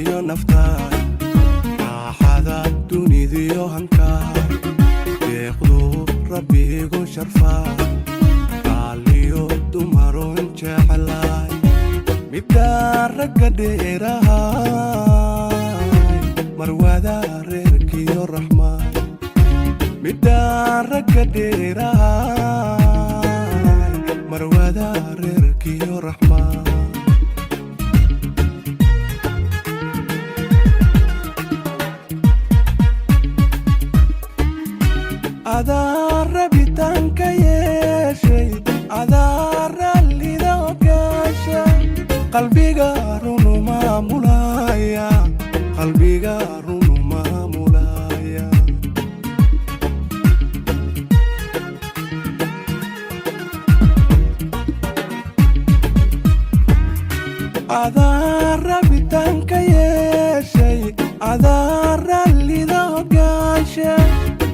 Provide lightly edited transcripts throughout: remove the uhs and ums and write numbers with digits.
iyo naftaay raaxada dunidiyo hankaay deeqdu rabbigu sharfaay qaaliyo dumaroon jeclaay midaan ragga dheerahay marwada reerkiyo raxmaay midaan ragga dheerahay marwada reerkiyo raxmaay adaa rabitaanka yeeshay adaa rallida ogaasha qalbiga runu maamulaya qalbiga runu maamulaya adaa rabitaanka yeeshay adaa rallida ogaasha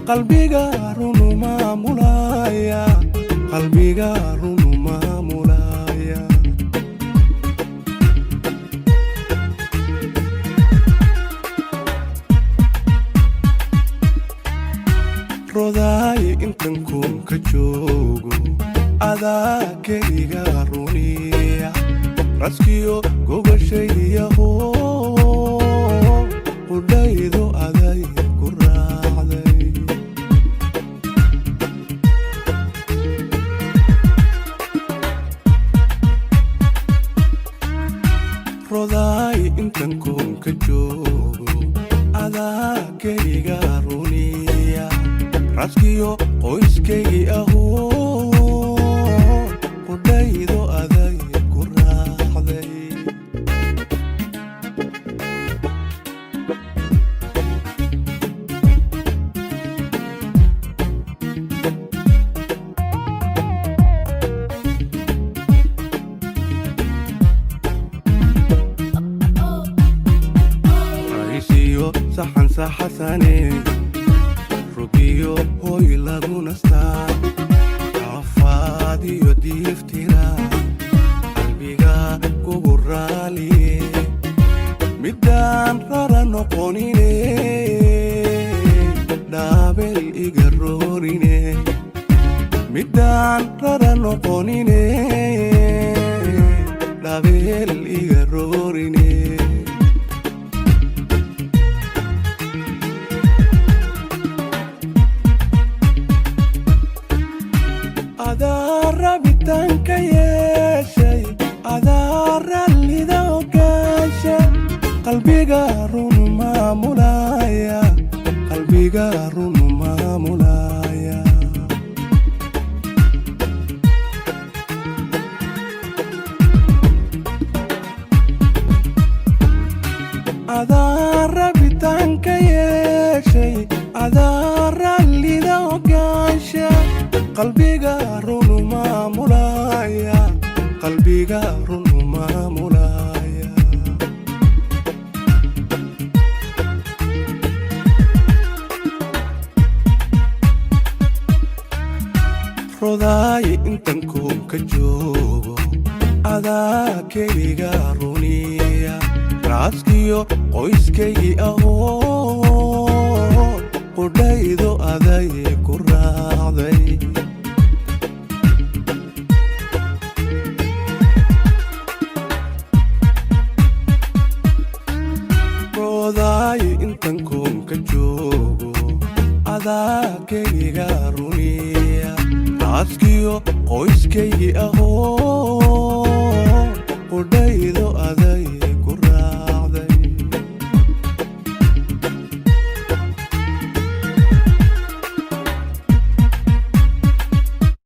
qalbiga runu maamulaya qalbiga runu maamulaya rodaay intan kunka joogo adaa keliga runiya raskiyo gogashayyaho qudhaydo aday ku raacday rodaay intan kunka joogo adaa keliga runiya raskiyo qoyskaygii ahoo qudhaydo aday ku raacday raisiyo saxan saxasane rugiyo hoy lagu nastaa caafaad iyo diiftira qalbiga kugu raaliye midaan rara noqonine dhaabel iga roorine midaan rara noqonine dhaabel iga roorine adaa rabitaanka yeeshay adaa rallida ogaasha qalbiga runu maamulaya qalbiga runu maamulaya adaa rabitaanka yeeshay adaa rallida ogaasha qalbiga runu maamulaya qalbiga runu maamulaya rodaay intan kunka joogo adaa keliga runiya raaskiyo qoyskaygii ahoo qudhaydo aday ku raacday rodaay intan kunka joogo adaa keliga runiya raaskiyo qoyskaygii ahoo qudhaydo aday